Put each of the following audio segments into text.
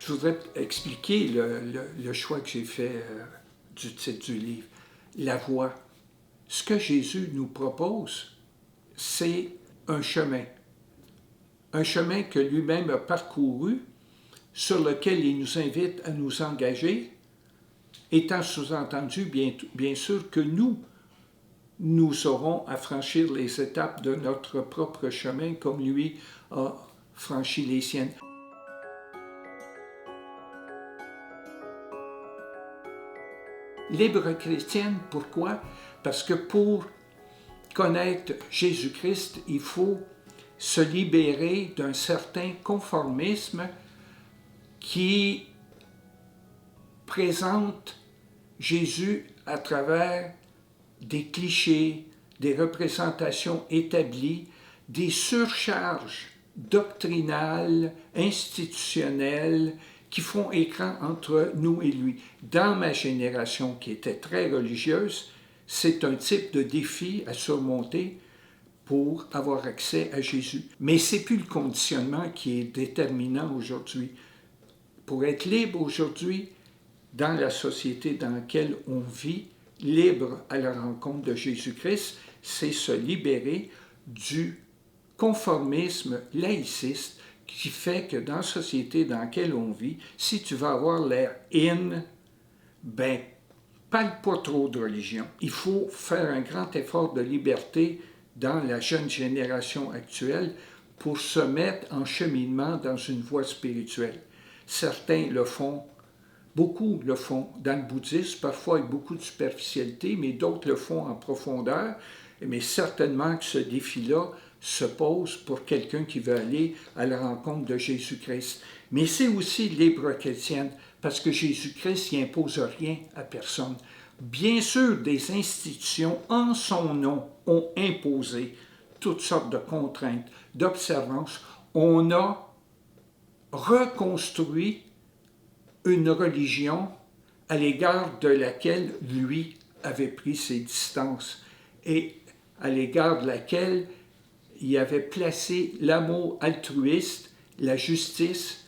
Je voudrais expliquer le choix que j'ai fait du titre du livre. La voie. Ce que Jésus nous propose, c'est un chemin. Un chemin que lui-même a parcouru, sur lequel il nous invite à nous engager, étant sous-entendu, bien sûr, que nous aurons à franchir les étapes de notre propre chemin comme lui a franchi les siennes. Libre chrétienne, pourquoi? Parce que pour connaître Jésus-Christ, il faut se libérer d'un certain conformisme qui présente Jésus à travers des clichés, des représentations établies, des surcharges doctrinales, institutionnelles, qui font écran entre nous et lui. Dans ma génération, qui était très religieuse, c'est un type de défi à surmonter pour avoir accès à Jésus. Mais ce n'est plus le conditionnement qui est déterminant aujourd'hui. Pour être libre aujourd'hui, dans la société dans laquelle on vit, libre à la rencontre de Jésus-Christ, c'est se libérer du conformisme laïciste qui fait que dans la société dans laquelle on vit, si tu veux avoir l'air in, ben, parle pas trop de religion. Il faut faire un grand effort de liberté dans la jeune génération actuelle pour se mettre en cheminement dans une voie spirituelle. Certains le font, beaucoup le font dans le bouddhisme, parfois avec beaucoup de superficialité, mais d'autres le font en profondeur. Mais certainement que ce défi-là se pose pour quelqu'un qui veut aller à la rencontre de Jésus-Christ. Mais c'est aussi libre chrétienne, parce que Jésus-Christ n'impose rien à personne. Bien sûr, des institutions en son nom ont imposé toutes sortes de contraintes, d'observances. On a reconstruit une religion à l'égard de laquelle lui avait pris ses distances et à l'égard de laquelle il avait placé l'amour altruiste, la justice,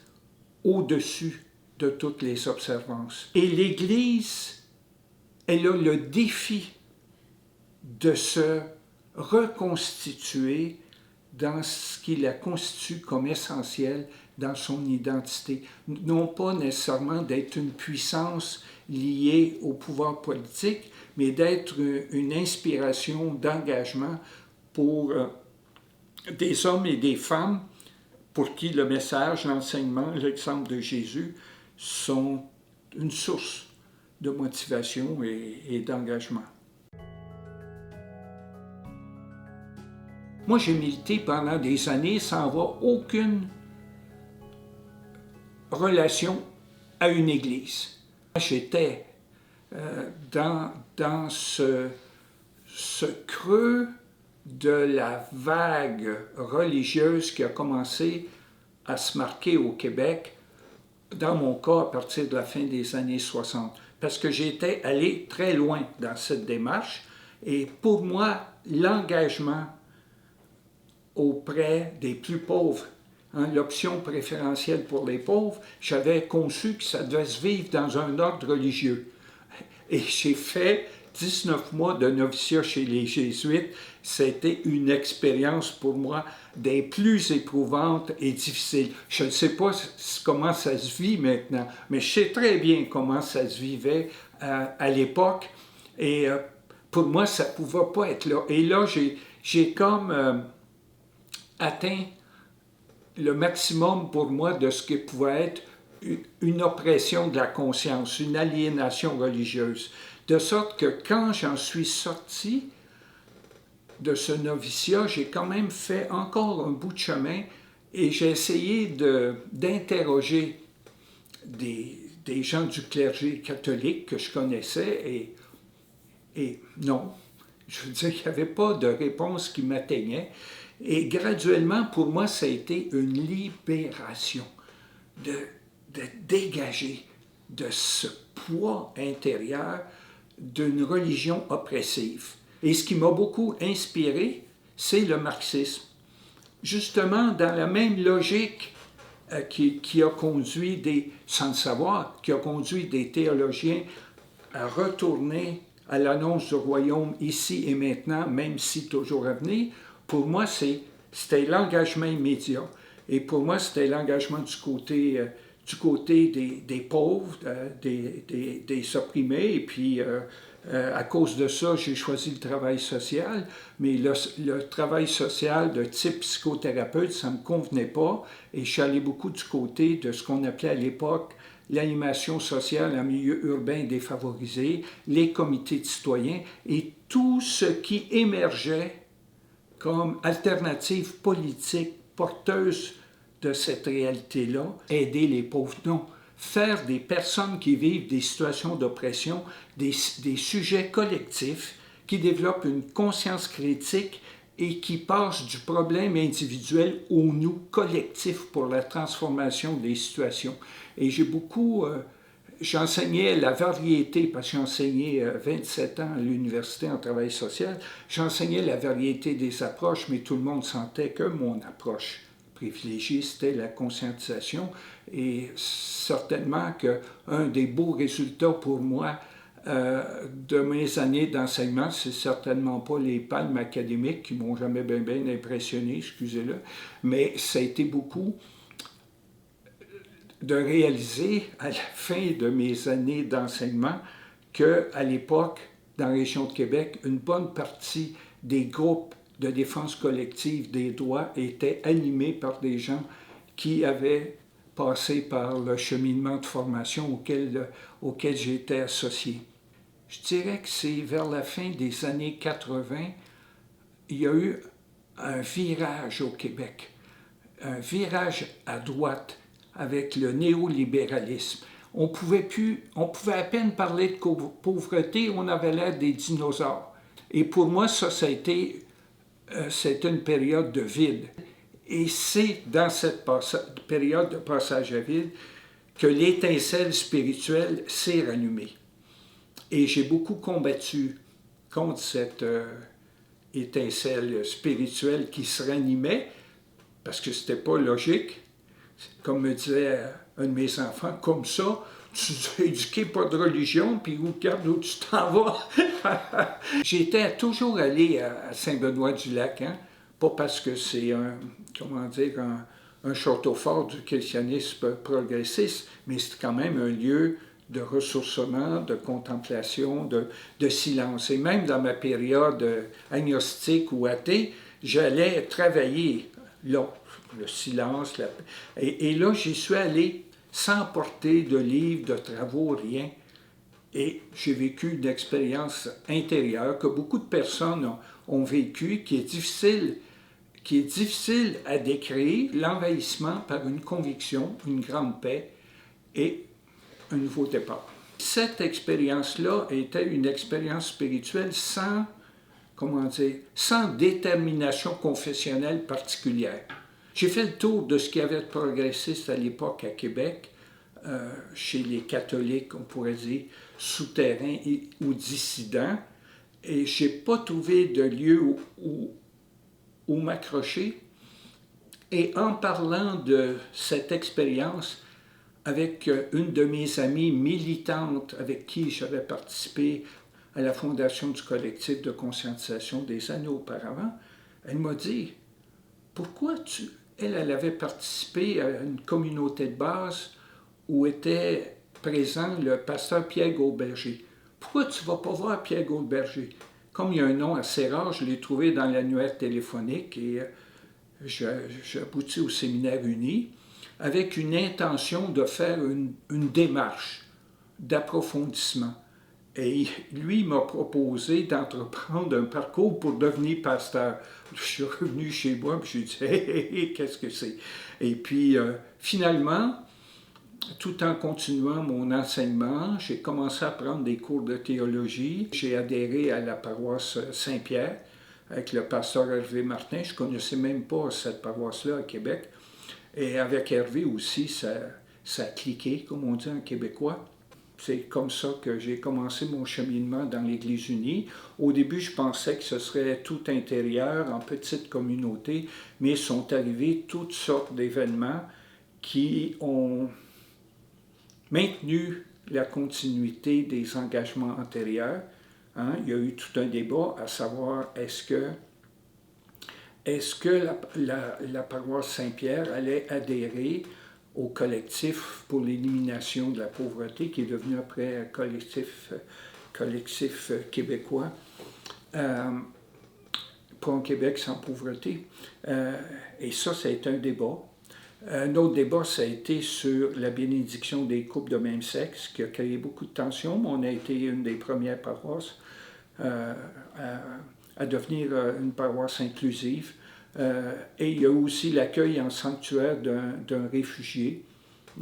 au-dessus de toutes les observances. Et l'Église, elle a le défi de se reconstituer dans ce qui la constitue comme essentiel dans son identité. Non pas nécessairement d'être une puissance liée au pouvoir politique, mais d'être une inspiration d'engagement pour des hommes et des femmes pour qui le message, l'enseignement, l'exemple de Jésus sont une source de motivation et d'engagement. Moi, j'ai milité pendant des années sans avoir aucune relation à une église. J'étais dans ce creux de la vague religieuse qui a commencé à se marquer au Québec, dans mon cas, à partir de la fin des années 60. Parce que j'étais allé très loin dans cette démarche et pour moi, l'engagement auprès des plus pauvres, l'option préférentielle pour les pauvres, j'avais conçu que ça devait se vivre dans un ordre religieux. Et j'ai fait 19 mois de noviciat chez les Jésuites. C'était une expérience pour moi des plus éprouvantes et difficiles. Je ne sais pas comment ça se vit maintenant, mais je sais très bien comment ça se vivait à l'époque. Et pour moi, ça ne pouvait pas être là. Et là, j'ai comme atteint le maximum pour moi de ce que pouvait être une oppression de la conscience, une aliénation religieuse. De sorte que quand j'en suis sorti de ce noviciat, j'ai quand même fait encore un bout de chemin et j'ai essayé d'interroger des gens du clergé catholique que je connaissais et non, je veux dire, il n'y avait pas de réponse qui m'atteignait. Et graduellement, pour moi, ça a été une libération de dégager de ce poids intérieur d'une religion oppressive. Et ce qui m'a beaucoup inspiré, c'est le marxisme. Justement, dans la même logique qui a conduit sans le savoir, qui a conduit des théologiens à retourner à l'annonce du royaume ici et maintenant, même si toujours à venir. Pour moi, c'était l'engagement immédiat. Et pour moi, c'était l'engagement du côté des pauvres, des opprimés. Et puis, à cause de ça, j'ai choisi le travail social. Mais le travail social de type psychothérapeute, ça ne me convenait pas. Et je suis allé beaucoup du côté de ce qu'on appelait à l'époque l'animation sociale en milieu urbain défavorisé, les comités de citoyens et tout ce qui émergeait comme alternative politique porteuse de cette réalité-là, aider les pauvres. Non, faire des personnes qui vivent des situations d'oppression, des sujets collectifs, qui développent une conscience critique et qui passent du problème individuel au nous collectif pour la transformation des situations. Et j'enseignais la variété, parce que j'ai enseigné 27 ans à l'université en travail social, j'enseignais la variété des approches, mais tout le monde sentait que mon approche privilégiée, c'était la conscientisation. Et certainement qu'un des beaux résultats pour moi de mes années d'enseignement, c'est certainement pas les palmes académiques qui m'ont jamais bien impressionné, excusez-le, mais ça a été beaucoup de réaliser à la fin de mes années d'enseignement qu'à l'époque, dans la région de Québec, une bonne partie des groupes de défense collective des droits étaient animés par des gens qui avaient passé par le cheminement de formation auquel j'étais associé. Je dirais que c'est vers la fin des années 80, il y a eu un virage au Québec, un virage à droite avec le néolibéralisme. On pouvait à peine parler de pauvreté, on avait l'air des dinosaures. Et pour moi, c'était une période de vide. Et c'est dans cette période de passage à vide que l'étincelle spirituelle s'est rallumée. Et j'ai beaucoup combattu contre cette étincelle spirituelle qui se ranimait, parce que c'était pas logique. Comme me disait un de mes enfants, comme ça, tu n'es éduqué pas de religion, puis regarde où tu t'en vas. J'étais toujours allé à Saint-Benoît-du-Lac, hein? Pas parce que c'est un château fort du christianisme progressiste, mais c'est quand même un lieu de ressourcement, de contemplation, de silence. Et même dans ma période agnostique ou athée, j'allais travailler là, le silence. Et là, j'y suis allé sans porter de livres, de travaux, rien. Et j'ai vécu une expérience intérieure que beaucoup de personnes ont vécue, qui est difficile à décrire, l'envahissement par une conviction, une grande paix et un nouveau départ. Cette expérience-là était une expérience spirituelle sans détermination confessionnelle particulière. J'ai fait le tour de ce qu'il y avait de progressiste à l'époque à Québec, chez les catholiques, on pourrait dire, souterrains ou dissidents, et je n'ai pas trouvé de lieu où m'accrocher. Et en parlant de cette expérience avec une de mes amies militantes avec qui j'avais participé à la fondation du collectif de conscientisation des années auparavant, elle m'a dit « Pourquoi Elle avait participé à une communauté de base où était présent le pasteur Pierre Gaulberger. Pourquoi tu ne vas pas voir Pierre Gaulberger? Comme il y a un nom assez rare, je l'ai trouvé dans l'annuaire téléphonique et j'ai abouti au séminaire uni avec une intention de faire une démarche d'approfondissement. Et lui m'a proposé d'entreprendre un parcours pour devenir pasteur. Je suis revenu chez moi et j'ai dit hey, qu'est-ce que c'est? Et puis finalement, tout en continuant mon enseignement, j'ai commencé à prendre des cours de théologie. J'ai adhéré à la paroisse Saint-Pierre avec le pasteur Hervé Martin. Je ne connaissais même pas cette paroisse-là à Québec. Et avec Hervé aussi, ça a cliqué, comme on dit en québécois. C'est comme ça que j'ai commencé mon cheminement dans l'Église unie. Au début, je pensais que ce serait tout intérieur, en petite communauté, mais sont arrivés toutes sortes d'événements qui ont maintenu la continuité des engagements antérieurs. Hein? Il y a eu tout un débat à savoir est-ce que la paroisse Saint-Pierre allait adhérer au collectif pour l'élimination de la pauvreté, qui est devenu après un collectif québécois, pour un Québec sans pauvreté. Et ça a été un débat. Un autre débat, ça a été sur la bénédiction des couples de même sexe, qui a créé beaucoup de tensions, mais on a été une des premières paroisses à devenir une paroisse inclusive. Et il y a aussi l'accueil en sanctuaire d'un réfugié,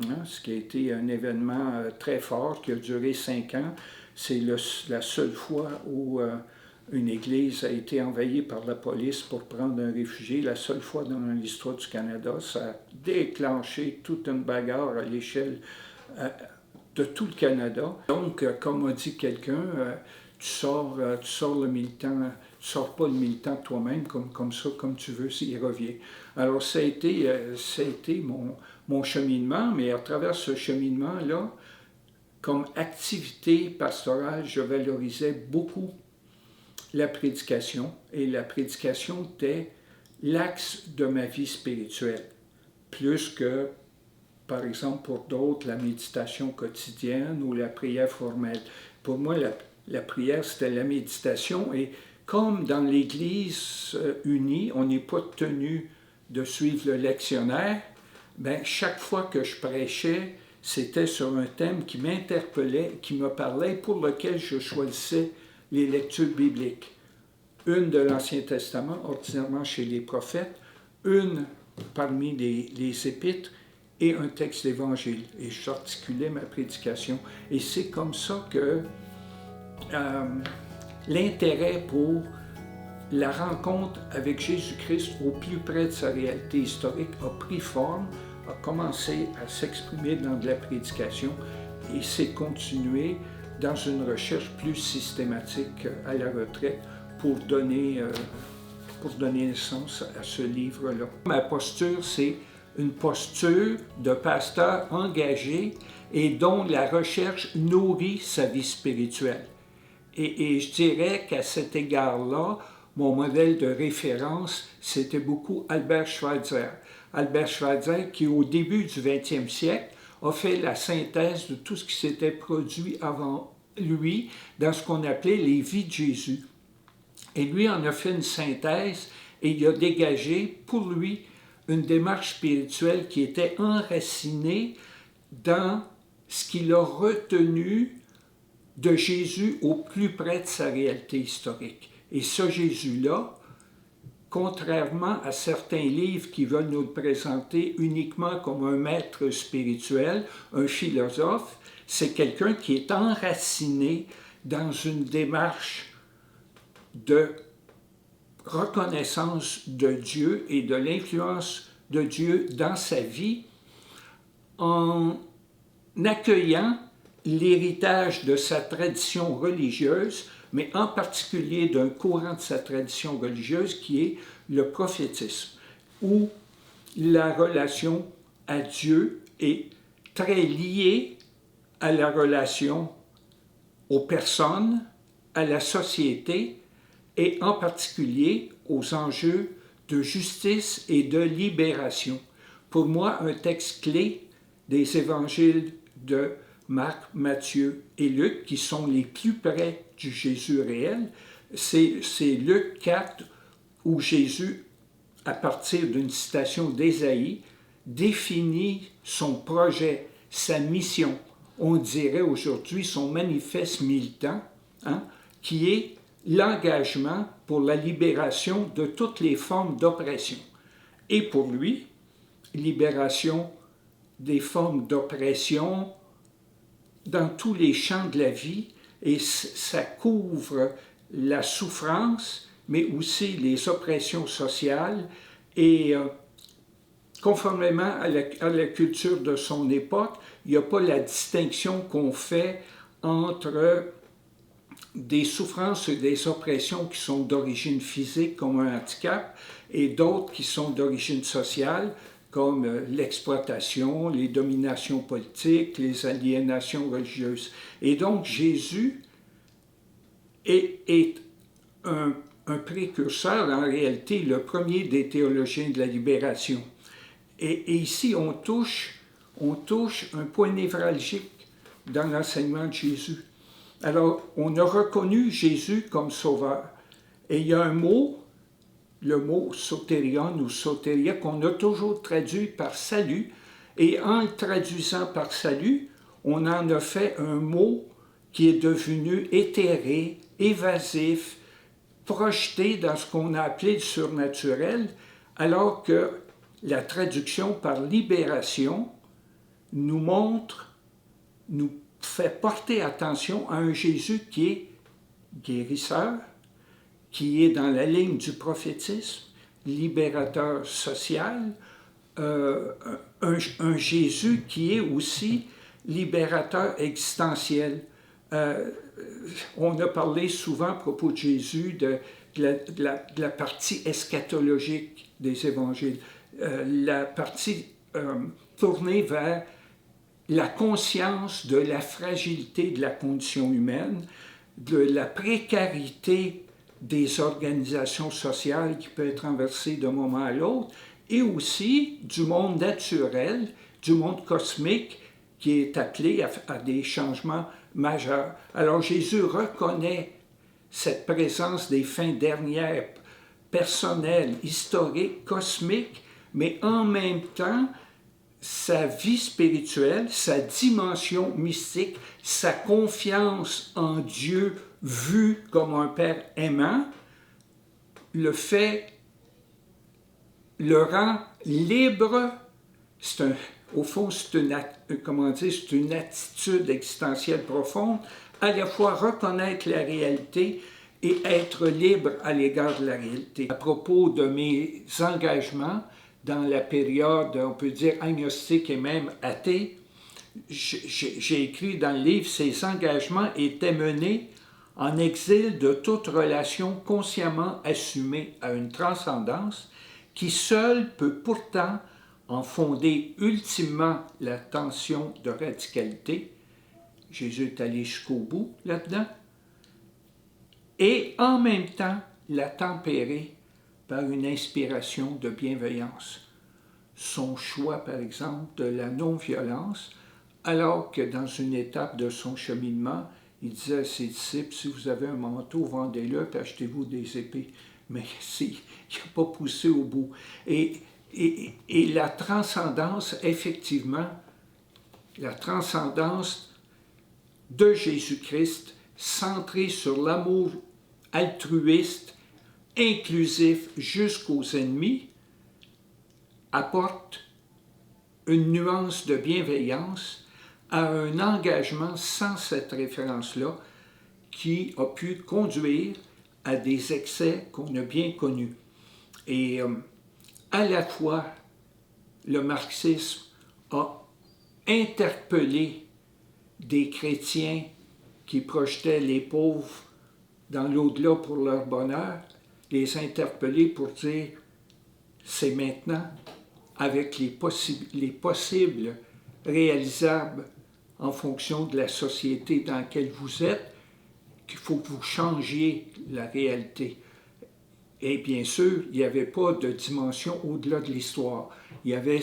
hein, ce qui a été un événement très fort qui a duré 5 ans. C'est la seule fois où une église a été envahie par la police pour prendre un réfugié, la seule fois dans l'histoire du Canada. Ça a déclenché toute une bagarre à l'échelle de tout le Canada. Donc, comme a dit quelqu'un, tu sors le militant, tu sors pas le militant de toi-même comme ça, comme tu veux, s'il revient. Alors, ça a été mon cheminement, mais à travers ce cheminement-là, comme activité pastorale, je valorisais beaucoup la prédication, et la prédication était l'axe de ma vie spirituelle, plus que, par exemple, pour d'autres, la méditation quotidienne ou la prière formelle. Pour moi, la prière, c'était la méditation, et comme dans l'Église unie, on n'est pas tenu de suivre le lectionnaire, bien, chaque fois que je prêchais, c'était sur un thème qui m'interpellait, qui me parlait, pour lequel je choisissais les lectures bibliques. Une de l'Ancien Testament, ordinairement chez les prophètes, une parmi les épîtres et un texte d'Évangile. Et j'articulais ma prédication. Et c'est comme ça que l'intérêt pour la rencontre avec Jésus-Christ au plus près de sa réalité historique a pris forme, a commencé à s'exprimer dans de la prédication et s'est continué dans une recherche plus systématique à la retraite pour donner naissance à ce livre-là. Ma posture, c'est une posture de pasteur engagé et dont la recherche nourrit sa vie spirituelle. Et je dirais qu'à cet égard-là, mon modèle de référence, c'était beaucoup Albert Schweitzer. Albert Schweitzer, qui au début du 20e siècle, a fait la synthèse de tout ce qui s'était produit avant lui dans ce qu'on appelait les vies de Jésus. Et lui en a fait une synthèse et il a dégagé pour lui une démarche spirituelle qui était enracinée dans ce qu'il a retenu de Jésus au plus près de sa réalité historique. Et ce Jésus-là, contrairement à certains livres qui veulent nous le présenter uniquement comme un maître spirituel, un philosophe, c'est quelqu'un qui est enraciné dans une démarche de reconnaissance de Dieu et de l'influence de Dieu dans sa vie en accueillant l'héritage de sa tradition religieuse, mais en particulier d'un courant de sa tradition religieuse qui est le prophétisme, où la relation à Dieu est très liée à la relation aux personnes, à la société et en particulier aux enjeux de justice et de libération. Pour moi, un texte clé des évangiles de Marc, Matthieu et Luc, qui sont les plus près du Jésus réel, c'est Luc 4, où Jésus, à partir d'une citation d'Ésaïe, définit son projet, sa mission, on dirait aujourd'hui son manifeste militant, hein, qui est l'engagement pour la libération de toutes les formes d'oppression. Et pour lui, libération des formes d'oppression dans tous les champs de la vie, et ça couvre la souffrance, mais aussi les oppressions sociales, et conformément à la culture de son époque, il n'y a pas la distinction qu'on fait entre des souffrances et des oppressions qui sont d'origine physique, comme un handicap, et d'autres qui sont d'origine sociale, comme l'exploitation, les dominations politiques, les aliénations religieuses. Et donc Jésus est un précurseur, en réalité, le premier des théologiens de la libération. Et ici, on touche un point névralgique dans l'enseignement de Jésus. Alors, on a reconnu Jésus comme sauveur. Et il y a un mot, le mot sotérion ou sotéria, qu'on a toujours traduit par salut. Et en le traduisant par salut, on en a fait un mot qui est devenu éthéré, évasif, projeté dans ce qu'on a appelé le surnaturel, alors que la traduction par libération nous montre, nous fait porter attention à un Jésus qui est guérisseur, qui est dans la ligne du prophétisme, libérateur social, un Jésus qui est aussi libérateur existentiel. On a parlé souvent à propos de Jésus de la partie eschatologique des évangiles, la partie tournée vers la conscience de la fragilité de la condition humaine, de la précarité des organisations sociales qui peut être renversée d'un moment à l'autre, et aussi du monde naturel, du monde cosmique qui est appelé à des changements majeurs. Alors Jésus reconnaît cette présence des fins dernières, personnelles, historiques, cosmiques, mais en même temps, sa vie spirituelle, sa dimension mystique, sa confiance en Dieu vu comme un Père aimant, le rend libre. Au fond, c'est une attitude existentielle profonde, à la fois reconnaître la réalité et être libre à l'égard de la réalité. À propos de mes engagements dans la période, on peut dire, agnostique et même athée, j'ai écrit dans le livre, ces engagements étaient menés en exil de toute relation consciemment assumée à une transcendance qui seule peut pourtant en fonder ultimement la tension de radicalité. Jésus est allé jusqu'au bout là-dedans. Et en même temps, la tempérer par une inspiration de bienveillance. Son choix, par exemple, de la non-violence, alors que dans une étape de son cheminement, il disait à ses disciples, si vous avez un manteau, vendez-le et achetez-vous des épées. Mais il n'a pas poussé au bout. Et la transcendance, effectivement, la transcendance de Jésus-Christ, centrée sur l'amour altruiste, inclusif jusqu'aux ennemis, apporte une nuance de bienveillance à un engagement sans cette référence-là qui a pu conduire à des excès qu'on a bien connus. Et à la fois, le marxisme a interpellé des chrétiens qui projetaient les pauvres dans l'au-delà pour leur bonheur, les interpeller pour dire « c'est maintenant, avec les possibles réalisables en fonction de la société dans laquelle vous êtes, qu'il faut que vous changiez la réalité. » Et bien sûr, il n'y avait pas de dimension au-delà de l'histoire. Il y avait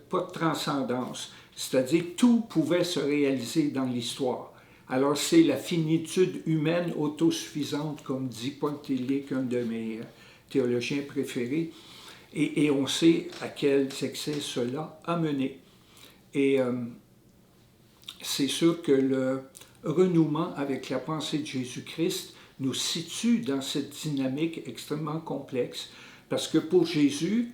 pas de transcendance. C'est-à-dire que tout pouvait se réaliser dans l'histoire. Alors c'est la finitude humaine autosuffisante, comme dit Paul Tillich, un de mes théologiens préférés. Et on sait à quels excès cela a mené. Et c'est sûr que le renouement avec la pensée de Jésus-Christ nous situe dans cette dynamique extrêmement complexe, parce que pour Jésus,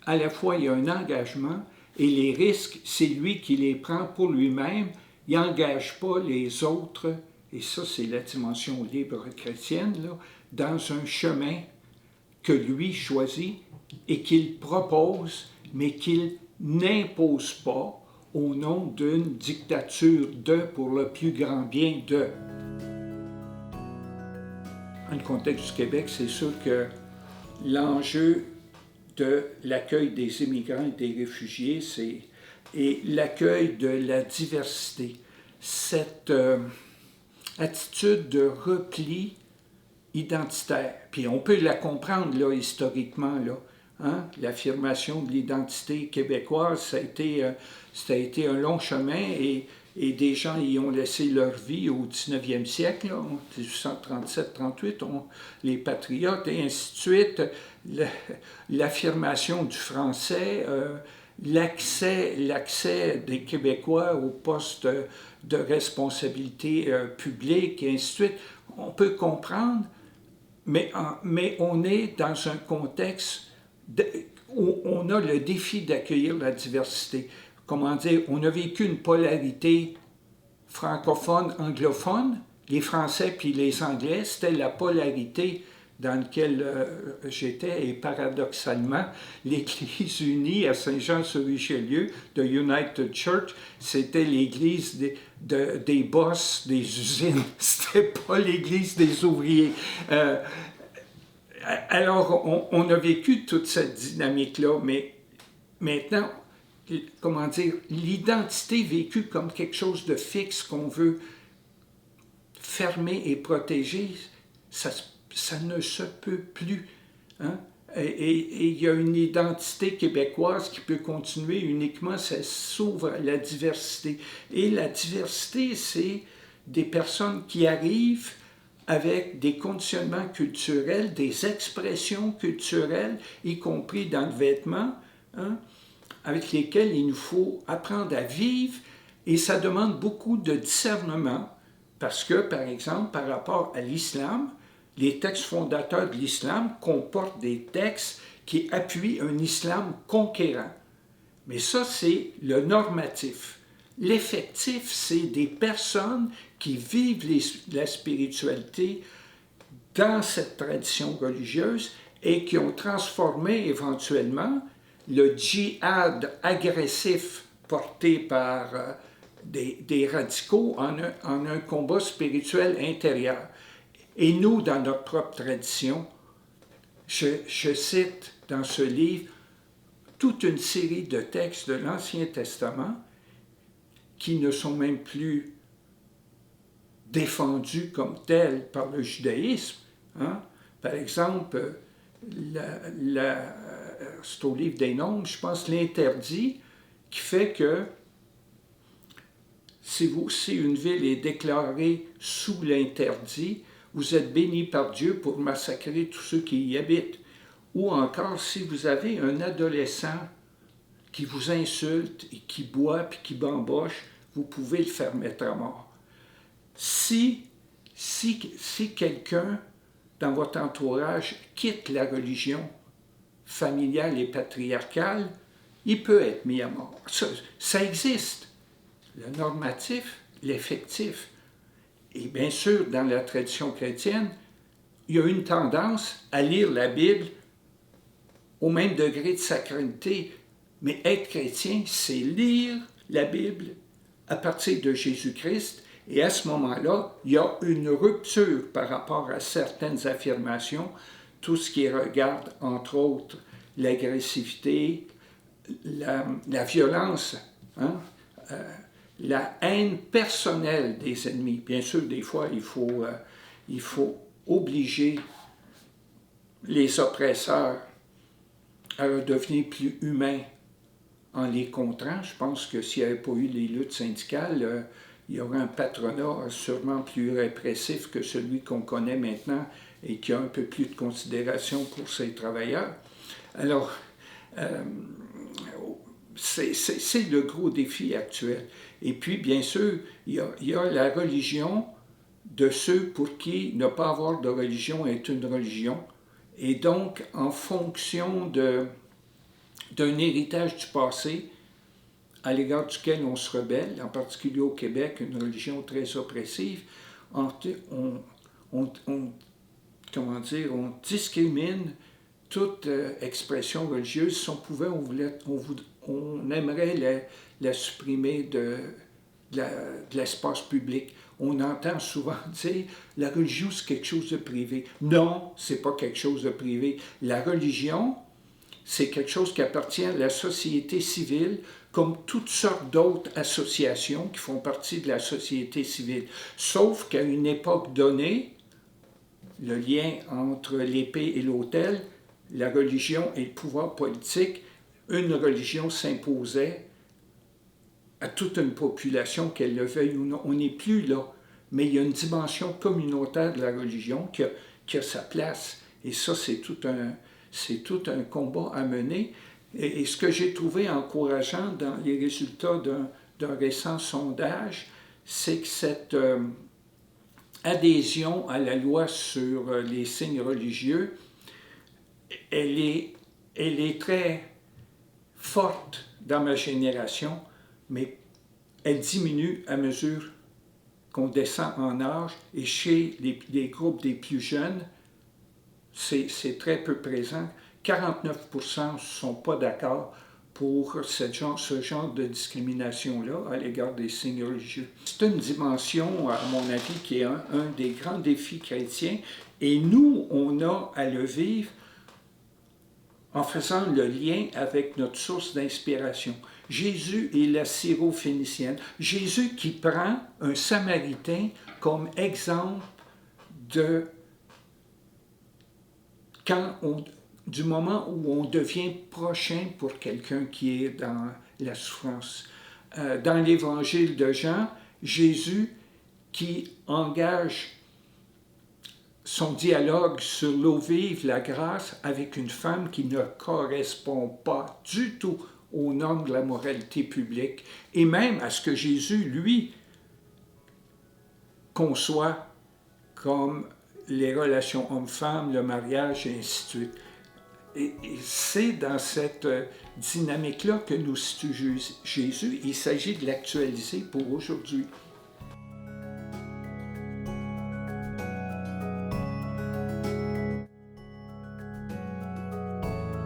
à la fois il y a un engagement, et les risques, c'est lui qui les prend pour lui-même, il n'engage pas les autres, et ça c'est la dimension libre chrétienne, là, dans un chemin que lui choisit et qu'il propose, mais qu'il n'impose pas au nom d'une dictature pour le plus grand bien de. Dans le contexte du Québec, c'est sûr que l'enjeu de l'accueil des immigrants et des réfugiés, et l'accueil de la diversité. Cette attitude de repli identitaire. Puis on peut la comprendre là, historiquement, là. Hein? L'affirmation de l'identité québécoise, ça a été un long chemin et des gens y ont laissé leur vie au 19e siècle, là, 1837-38, les patriotes et ainsi de suite. L'affirmation du français, l'accès des Québécois aux postes de responsabilité publique et ainsi de suite. On peut comprendre, mais on est dans un contexte où on a le défi d'accueillir la diversité. Comment dire, on a vécu une polarité francophone-anglophone. Les Français puis les Anglais, c'était la polarité dans laquelle j'étais, et paradoxalement, l'Église unie à Saint-Jean-sur-Richelieu, de United Church, c'était l'Église des boss des usines, c'était pas l'Église des ouvriers. Alors, on a vécu toute cette dynamique-là, mais maintenant, comment dire, l'identité vécue comme quelque chose de fixe qu'on veut fermer et protéger, ça ne se peut plus. Hein? Et il y a une identité québécoise qui peut continuer uniquement si elle s'ouvre à la diversité. Et la diversité, c'est des personnes qui arrivent avec des conditionnements culturels, des expressions culturelles, y compris dans le vêtement, hein, avec lesquelles il nous faut apprendre à vivre, et ça demande beaucoup de discernement, parce que, par exemple, par rapport à l'islam, les textes fondateurs de l'islam comportent des textes qui appuient un islam conquérant. Mais ça, c'est le normatif. L'effectif, c'est des personnes qui vivent la spiritualité dans cette tradition religieuse et qui ont transformé éventuellement le djihad agressif porté par des radicaux en un combat spirituel intérieur. Et nous, dans notre propre tradition, je cite dans ce livre toute une série de textes de l'Ancien Testament qui ne sont même plus défendus comme tels par le judaïsme. Hein? Par exemple, c'est au livre des Nombres, je pense, l'interdit qui fait que si une ville est déclarée sous l'interdit, vous êtes béni par Dieu pour massacrer tous ceux qui y habitent. Ou encore, si vous avez un adolescent qui vous insulte et qui boit puis qui bamboche, vous pouvez le faire mettre à mort. Si quelqu'un dans votre entourage quitte la religion familiale et patriarcale, il peut être mis à mort. Ça existe. Le normatif, l'effectif. Et bien sûr, dans la tradition chrétienne, il y a une tendance à lire la Bible au même degré de sacralité. Mais être chrétien, c'est lire la Bible à partir de Jésus-Christ. Et à ce moment-là, il y a une rupture par rapport à certaines affirmations, tout ce qui regarde, entre autres, l'agressivité, la violence, hein? La haine personnelle des ennemis. Bien sûr, des fois, il faut obliger les oppresseurs à devenir plus humains en les contrant. Je pense que s'il n'y avait pas eu les luttes syndicales, il y aurait un patronat sûrement plus répressif que celui qu'on connaît maintenant et qui a un peu plus de considération pour ses travailleurs. Alors, c'est le gros défi actuel. Et puis, bien sûr, il y a la religion de ceux pour qui ne pas avoir de religion est une religion. Et donc, en fonction d'un héritage du passé à l'égard duquel on se rebelle, en particulier au Québec, une religion très oppressive, on discrimine toute expression religieuse. Si on pouvait, on aimerait la supprimer de l'espace public. On entend souvent dire la religion, c'est quelque chose de privé. Non, c'est pas quelque chose de privé. La religion, c'est quelque chose qui appartient à la société civile, comme toutes sortes d'autres associations qui font partie de la société civile. Sauf qu'à une époque donnée, le lien entre l'épée et l'autel, la religion et le pouvoir politique, une religion s'imposait à toute une population, qu'elle le veuille ou non. On n'est plus là, mais il y a une dimension communautaire de la religion qui a sa place. Et ça, c'est tout un combat à mener. Et ce que j'ai trouvé encourageant dans les résultats d'un récent sondage, c'est que cette adhésion à la loi sur les signes religieux, elle est très forte dans ma génération, mais elle diminue à mesure qu'on descend en âge, et chez les groupes des plus jeunes, c'est très peu présent. 49% ne sont pas d'accord pour ce genre de discrimination-là à l'égard des signes religieux. C'est une dimension, à mon avis, qui est un des grands défis chrétiens, et nous, on a à le vivre en faisant le lien avec notre source d'inspiration. Jésus est la syro-phénicienne. Jésus qui prend un Samaritain comme exemple du moment où on devient prochain pour quelqu'un qui est dans la souffrance. Dans l'évangile de Jean, Jésus qui engage son dialogue sur l'eau vive, la grâce, avec une femme qui ne correspond pas du tout aux normes de la moralité publique, et même à ce que Jésus, lui, conçoit comme les relations hommes-femmes, le mariage, et ainsi de suite. Et c'est dans cette dynamique-là que nous situe Jésus. Il s'agit de l'actualiser pour aujourd'hui.